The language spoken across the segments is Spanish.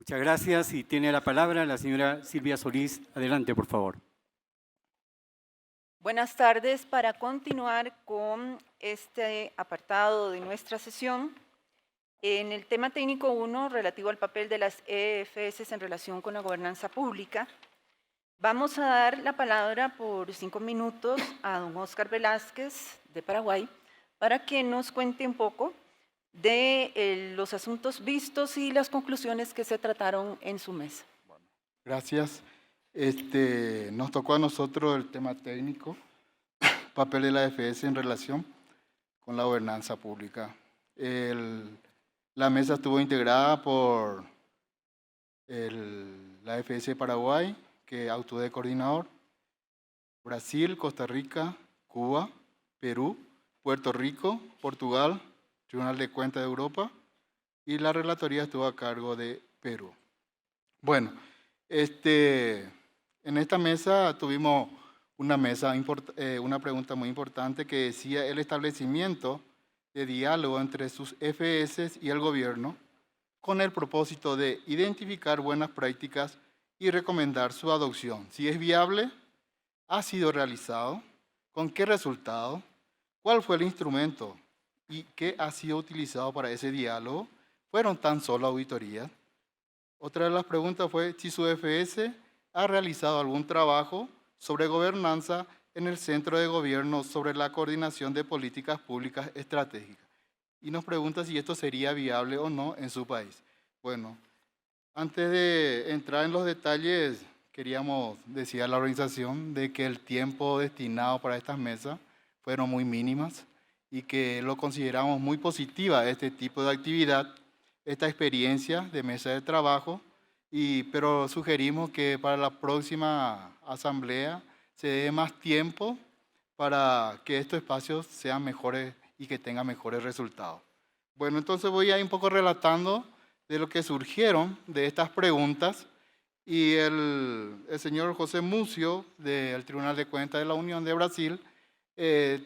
Muchas gracias y tiene la palabra la señora Silvia Solís. Adelante, por favor. Buenas tardes. Para continuar con este apartado de nuestra sesión, en el tema técnico 1, relativo al papel de las EFS en relación con la gobernanza pública, vamos a dar la palabra por 5 minutos a don Óscar Velázquez, de Paraguay, para que nos cuente un poco de los asuntos vistos y las conclusiones que se trataron en su mesa. Gracias. Nos tocó a nosotros el tema técnico, papel de la AFS en relación con la gobernanza pública. La mesa estuvo integrada por la AFS de Paraguay, que actuó de coordinador, Brasil, Costa Rica, Cuba, Perú, Puerto Rico, Portugal, Tribunal de Cuentas de Europa, y la relatoría estuvo a cargo de Perú. Bueno, en esta mesa tuvimos una pregunta muy importante que decía el establecimiento de diálogo entre sus FS y el gobierno con el propósito de identificar buenas prácticas y recomendar su adopción. Si es viable, ha sido realizado, con qué resultado, cuál fue el instrumento y qué ha sido utilizado para ese diálogo. ¿Fueron tan solo auditorías? Otra de las preguntas fue si su FS ha realizado algún trabajo sobre gobernanza en el Centro de Gobierno sobre la coordinación de políticas públicas estratégicas. Y nos pregunta si esto sería viable o no en su país. Bueno, antes de entrar en los detalles, queríamos decir a la organización de que el tiempo destinado para estas mesas fueron muy mínimas y que lo consideramos muy positiva este tipo de actividad, esta experiencia de mesa de trabajo, pero sugerimos que para la próxima asamblea se dé más tiempo para que estos espacios sean mejores y que tengan mejores resultados. Bueno, entonces voy a ir un poco relatando de lo que surgieron de estas preguntas, y el señor José Mucio del Tribunal de Cuentas de la Unión de Brasil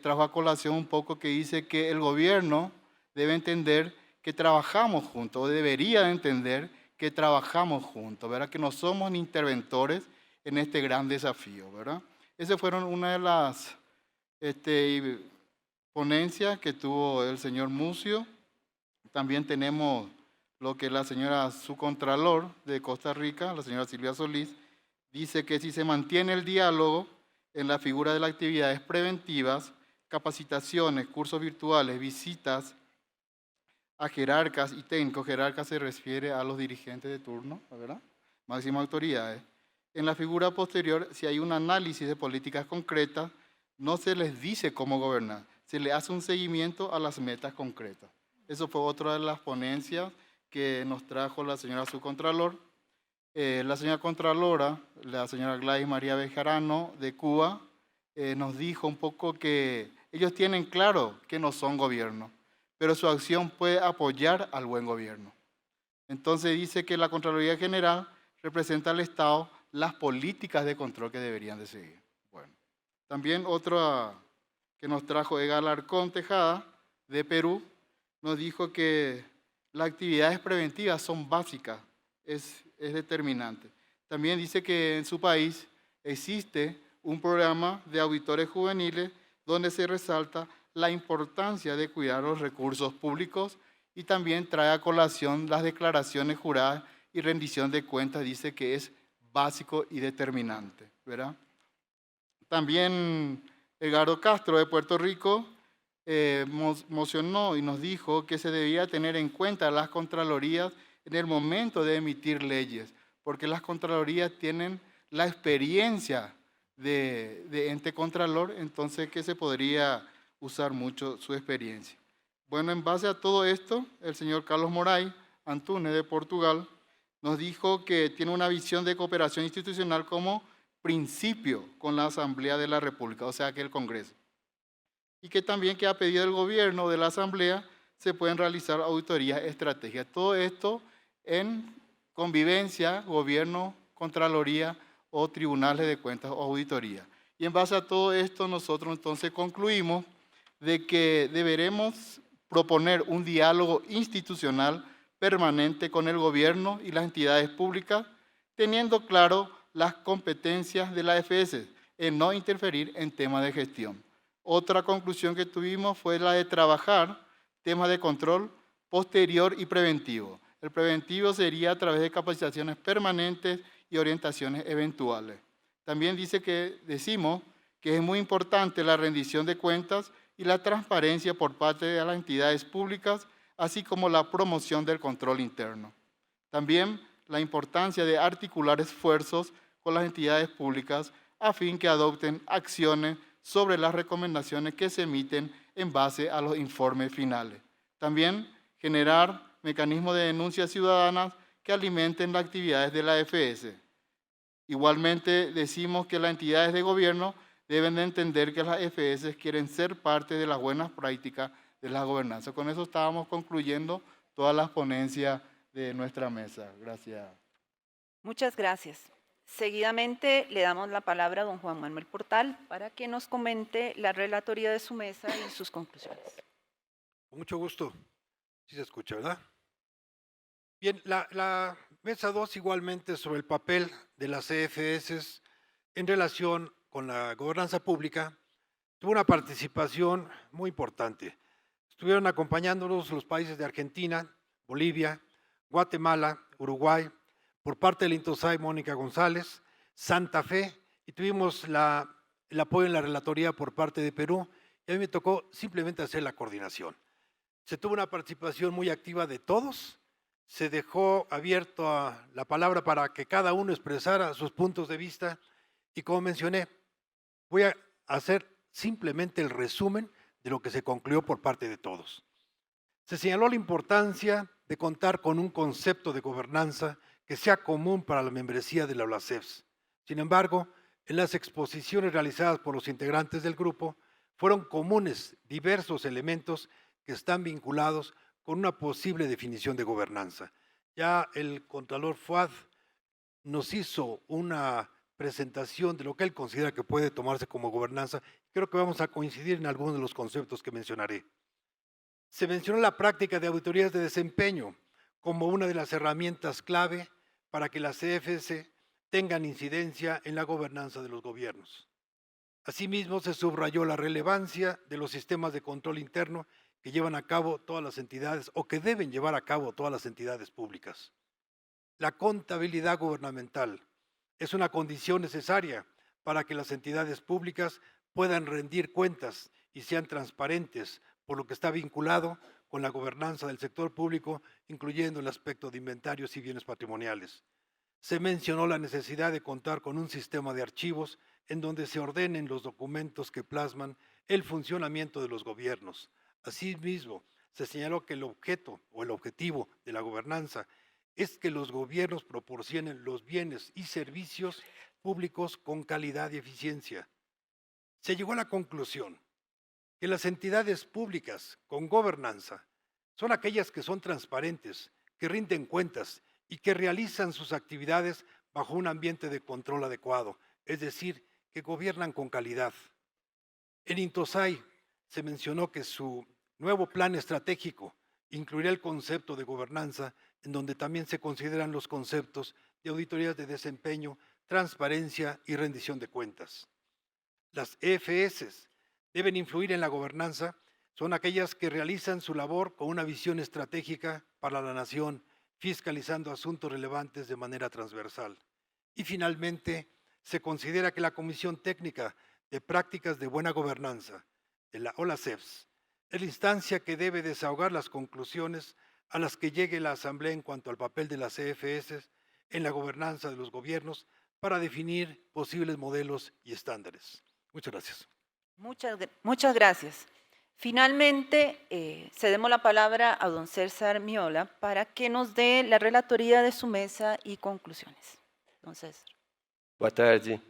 trajo a colación un poco que dice que el gobierno debe entender que trabajamos juntos, o debería entender que trabajamos juntos, ¿verdad? Que no somos interventores en este gran desafío, ¿verdad? Esas fueron una de las ponencias que tuvo el señor Mucio. También tenemos lo que la señora subcontralor de Costa Rica, la señora Silvia Solís, dice que si se mantiene el diálogo en la figura de las actividades preventivas, capacitaciones, cursos virtuales, visitas a jerarcas y técnicos, jerarcas se refiere a los dirigentes de turno, ¿verdad? Máximas autoridades. En la figura posterior, si hay un análisis de políticas concretas, no se les dice cómo gobernar, se le hace un seguimiento a las metas concretas. Eso fue otra de las ponencias que nos trajo la señora subcontralor. La señora contralora, la señora Gladys María Bejarano de Cuba, nos dijo un poco que ellos tienen claro que no son gobierno, pero su acción puede apoyar al buen gobierno. Entonces dice que la Contraloría General representa al Estado las políticas de control que deberían de seguir. Bueno, también otra que nos trajo Ega Alarcón Tejada, de Perú, nos dijo que las actividades preventivas son básicas, es determinante. También dice que en su país existe un programa de auditores juveniles donde se resalta la importancia de cuidar los recursos públicos y también trae a colación las declaraciones juradas y rendición de cuentas, dice que es básico y determinante, ¿verdad? También Edgardo Castro de Puerto Rico mocionó y nos dijo que se debía tener en cuenta las contralorías en el momento de emitir leyes, porque las contralorías tienen la experiencia de ente contralor, entonces que se podría usar mucho su experiencia. Bueno, en base a todo esto, el señor Carlos Moraes Antunes de Portugal nos dijo que tiene una visión de cooperación institucional como principio con la Asamblea de la República, o sea que el Congreso. Y que también que a pedido del gobierno de la Asamblea se pueden realizar auditorías estratégicas. Todo esto en convivencia, gobierno, contraloría o tribunales de cuentas o auditoría. Y en base a todo esto nosotros entonces concluimos de que deberemos proponer un diálogo institucional permanente con el gobierno y las entidades públicas, teniendo claro las competencias de la AFS en no interferir en temas de gestión. Otra conclusión que tuvimos fue la de trabajar temas de control posterior y preventivo. El preventivo sería a través de capacitaciones permanentes y orientaciones eventuales. También decimos que es muy importante la rendición de cuentas y la transparencia por parte de las entidades públicas, así como la promoción del control interno. También la importancia de articular esfuerzos con las entidades públicas a fin que adopten acciones sobre las recomendaciones que se emiten en base a los informes finales. También generar mecanismos de denuncias ciudadanas que alimenten las actividades de la AFS. Igualmente decimos que las entidades de gobierno deben de entender que las AFS quieren ser parte de las buenas prácticas de la gobernanza. Con eso estábamos concluyendo todas las ponencias de nuestra mesa. Gracias. Muchas gracias. Seguidamente le damos la palabra a don Juan Manuel Portal para que nos comente la relatoría de su mesa y sus conclusiones. Con mucho gusto. Sí se escucha, ¿verdad? Bien, la mesa 2 igualmente sobre el papel de las CFS en relación con la gobernanza pública tuvo una participación muy importante. Estuvieron acompañándonos los países de Argentina, Bolivia, Guatemala, Uruguay, por parte del INTOSAI, Mónica González, Santa Fe, y tuvimos el apoyo en la relatoría por parte de Perú, y a mí me tocó simplemente hacer la coordinación. Se tuvo una participación muy activa de todos, se dejó abierto a la palabra para que cada uno expresara sus puntos de vista, y como mencioné, voy a hacer simplemente el resumen de lo que se concluyó por parte de todos. Se señaló la importancia de contar con un concepto de gobernanza que sea común para la membresía de la OLACEFS. Sin embargo, en las exposiciones realizadas por los integrantes del grupo, fueron comunes diversos elementos que están vinculados con una posible definición de gobernanza. Ya el Contralor Fuad nos hizo una presentación de lo que él considera que puede tomarse como gobernanza. Creo que vamos a coincidir en algunos de los conceptos que mencionaré. Se mencionó la práctica de auditorías de desempeño como una de las herramientas clave para que las CFS tengan incidencia en la gobernanza de los gobiernos. Asimismo, se subrayó la relevancia de los sistemas de control interno que llevan a cabo todas las entidades o que deben llevar a cabo todas las entidades públicas. La contabilidad gubernamental es una condición necesaria para que las entidades públicas puedan rendir cuentas y sean transparentes, por lo que está vinculado con la gobernanza del sector público, incluyendo el aspecto de inventarios y bienes patrimoniales. Se mencionó la necesidad de contar con un sistema de archivos en donde se ordenen los documentos que plasman el funcionamiento de los gobiernos. Asimismo, se señaló que el objeto o el objetivo de la gobernanza es que los gobiernos proporcionen los bienes y servicios públicos con calidad y eficiencia. Se llegó a la conclusión que las entidades públicas con gobernanza son aquellas que son transparentes, que rinden cuentas y que realizan sus actividades bajo un ambiente de control adecuado, es decir, que gobiernan con calidad. En INTOSAI se mencionó que su nuevo plan estratégico incluirá el concepto de gobernanza, en donde también se consideran los conceptos de auditorías de desempeño, transparencia y rendición de cuentas. Las EFS deben influir en la gobernanza, son aquellas que realizan su labor con una visión estratégica para la nación, fiscalizando asuntos relevantes de manera transversal. Y finalmente, se considera que la Comisión Técnica de Prácticas de Buena Gobernanza, de la OLACEFS, es la instancia que debe desahogar las conclusiones a las que llegue la Asamblea en cuanto al papel de las CFS en la gobernanza de los gobiernos para definir posibles modelos y estándares. Muchas gracias. Muchas gracias. Finalmente, cedemos la palabra a don César Miola para que nos dé la relatoría de su mesa y conclusiones. Don César. Boa tarde.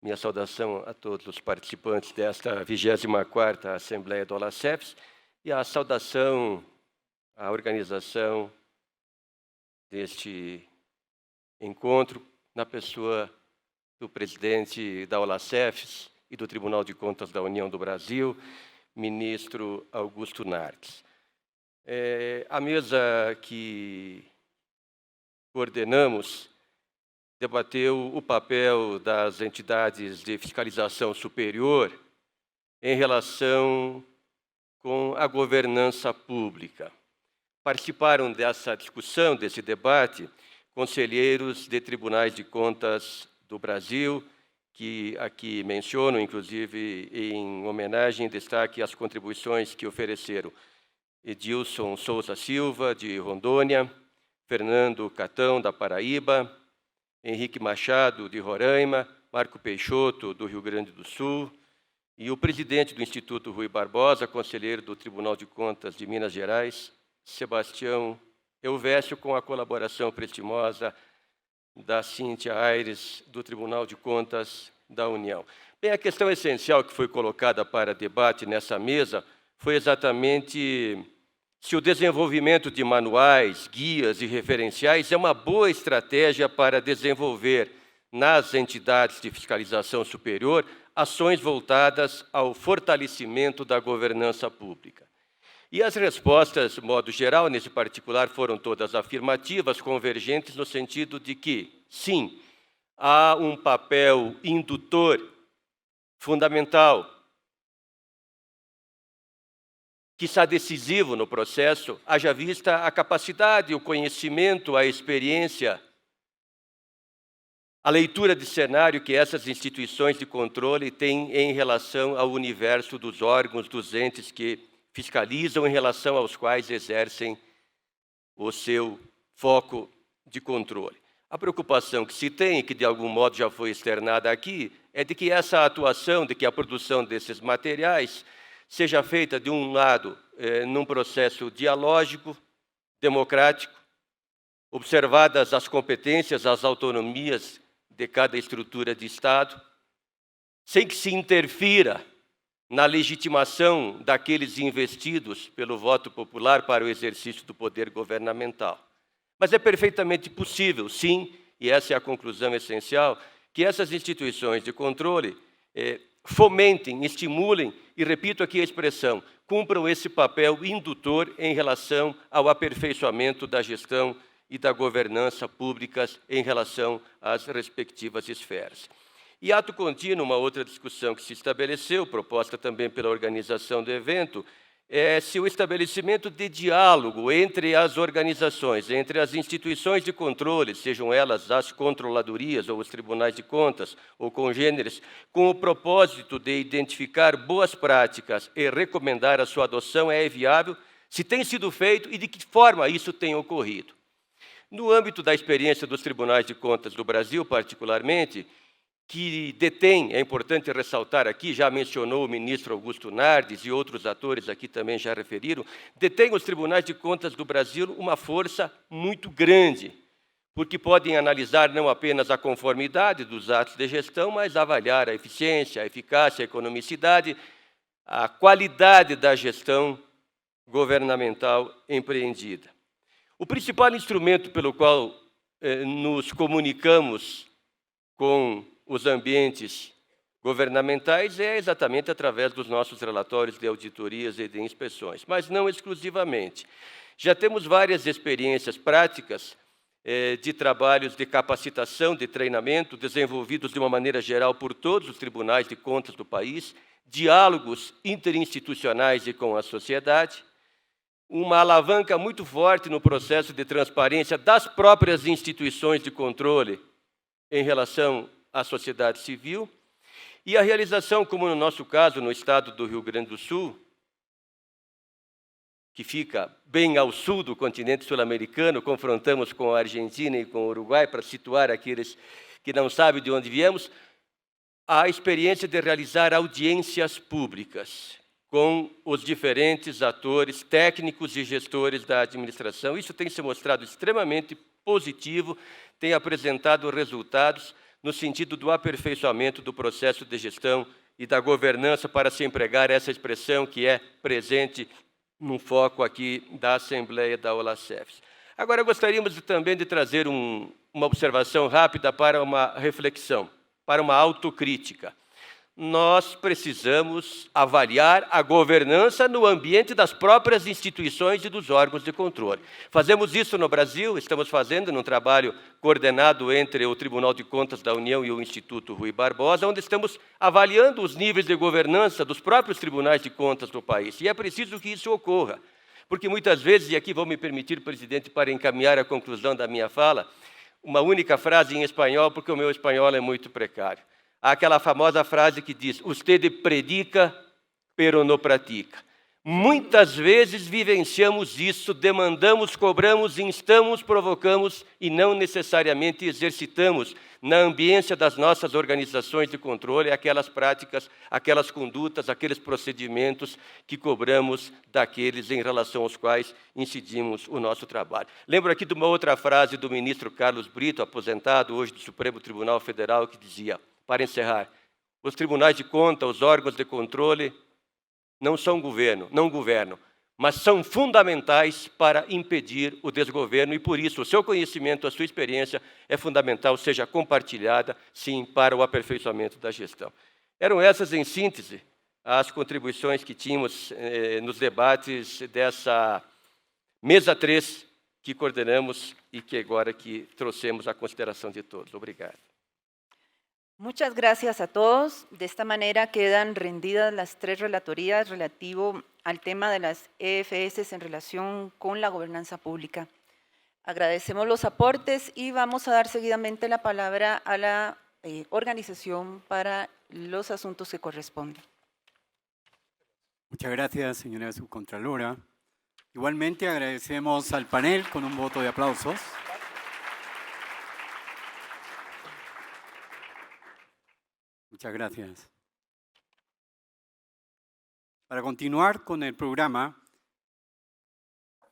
Minha saudação a todos os participantes desta 24ª Assembleia do OLACEFS e a saudação à organização deste encontro na pessoa do presidente da OLACEFS e do Tribunal de Contas da União do Brasil, ministro Augusto Narques. A mesa que coordenamos debateu o papel das entidades de fiscalização superior em relação com a governança pública. Participaram dessa discussão, desse debate, conselheiros de tribunais de contas do Brasil, que aqui menciono, inclusive, em homenagem, destaque as contribuições que ofereceram Edilson Souza Silva, de Rondônia, Fernando Catão, da Paraíba, Henrique Machado, de Roraima, Marco Peixoto, do Rio Grande do Sul, e o presidente do Instituto Rui Barbosa, conselheiro do Tribunal de Contas de Minas Gerais, Sebastião Elvésio, com a colaboração prestimosa da Cíntia Aires, do Tribunal de Contas da União. Bem, a questão essencial que foi colocada para debate nessa mesa foi exatamente se o desenvolvimento de manuais, guias e referenciais é uma boa estratégia para desenvolver nas entidades de fiscalização superior ações voltadas ao fortalecimento da governança pública. E as respostas, de modo geral, nesse particular, foram todas afirmativas, convergentes no sentido de que, sim, há um papel indutor fundamental, que está decisivo no processo, haja vista a capacidade, o conhecimento, a experiência, a leitura de cenário que essas instituições de controle têm em relação ao universo dos órgãos, dos entes que fiscalizam, em relação aos quais exercem o seu foco de controle. A preocupação que se tem, que de algum modo já foi externada aqui, é de que essa atuação, de que a produção desses materiais seja feita, de um lado, num processo dialógico, democrático, observadas as competências, as autonomias de cada estrutura de Estado, sem que se interfira na legitimação daqueles investidos pelo voto popular para o exercício do poder governamental. Mas é perfeitamente possível, sim, e essa é a conclusão essencial, que essas instituições de controle fomentem, estimulem, e repito aqui a expressão, cumpram esse papel indutor em relação ao aperfeiçoamento da gestão e da governança públicas em relação às respectivas esferas. E ato contínuo, uma outra discussão que se estabeleceu, proposta também pela organização do evento, é se o estabelecimento de diálogo entre as organizações, entre as instituições de controle, sejam elas as controladorias ou os tribunais de contas ou congêneres, com o propósito de identificar boas práticas e recomendar a sua adoção, é viável, se tem sido feito e de que forma isso tem ocorrido. No âmbito da experiência dos tribunais de contas do Brasil, particularmente, que detém, é importante ressaltar aqui, já mencionou o ministro Augusto Nardes e outros atores aqui também já referiram, detém os tribunais de contas do Brasil uma força muito grande, porque podem analisar não apenas a conformidade dos atos de gestão, mas avaliar a eficiência, a eficácia, a economicidade, a qualidade da gestão governamental empreendida. O principal instrumento pelo qual nos comunicamos com os ambientes governamentais é exatamente através dos nossos relatórios de auditorias e de inspeções, mas não exclusivamente. Já temos várias experiências práticas de trabalhos de capacitação, de treinamento, desenvolvidos de uma maneira geral por todos os tribunais de contas do país, diálogos interinstitucionais e com a sociedade, uma alavanca muito forte no processo de transparência das próprias instituições de controle em relação à sociedade civil, e a realização, como no nosso caso, no estado do Rio Grande do Sul, que fica bem ao sul do continente sul-americano, confrontamos com a Argentina e com o Uruguai, para situar aqueles que não sabem de onde viemos, a experiência de realizar audiências públicas com os diferentes atores técnicos e gestores da administração. Isso tem se mostrado extremamente positivo, tem apresentado resultados no sentido do aperfeiçoamento do processo de gestão e da governança, para se empregar essa expressão que é presente no foco aqui da Assembleia da OLACEFS. Agora, gostaríamos também de trazer uma observação rápida para uma reflexão, para uma autocrítica. nós precisamos avaliar a governança no ambiente das próprias instituições e dos órgãos de controle. Fazemos isso no Brasil, estamos fazendo num trabalho coordenado entre o Tribunal de Contas da União e o Instituto Rui Barbosa, onde estamos avaliando os níveis de governança dos próprios tribunais de contas do país. E é preciso que isso ocorra, porque muitas vezes, e aqui vou me permitir, presidente, para encaminhar a conclusão da minha fala, uma única frase em espanhol, porque o meu espanhol é muito precário. Há aquela famosa frase que diz, usted predica, pero no pratica. Muitas vezes vivenciamos isso, demandamos, cobramos, instamos, provocamos e não necessariamente exercitamos na ambiência das nossas organizações de controle aquelas práticas, aquelas condutas, aqueles procedimentos que cobramos daqueles em relação aos quais incidimos o nosso trabalho. Lembro aqui de uma outra frase do ministro Carlos Brito, aposentado hoje do Supremo Tribunal Federal, que dizia, para encerrar, os tribunais de conta, os órgãos de controle, não são governo, não governam, mas são fundamentais para impedir o desgoverno e, por isso, o seu conhecimento, a sua experiência é fundamental, seja compartilhada, sim, para o aperfeiçoamento da gestão. Eram essas, em síntese, as contribuições que tínhamos nos debates dessa mesa 3 que coordenamos e que agora que trouxemos à consideração de todos. Obrigado. Muchas gracias a todos. De esta manera quedan rendidas las 3 relatorías relativo al tema de las EFS en relación con la gobernanza pública. Agradecemos los aportes y vamos a dar seguidamente la palabra a la organización para los asuntos que corresponden. Muchas gracias, señora subcontralora. Igualmente agradecemos al panel con un voto de aplausos. Muchas gracias. Para continuar con el programa,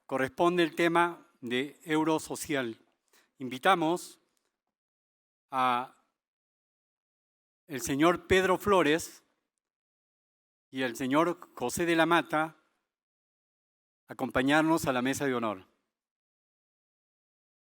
corresponde el tema de Eurosocial. Invitamos a el señor Pedro Flores y el señor José de la Mata a acompañarnos a la mesa de honor.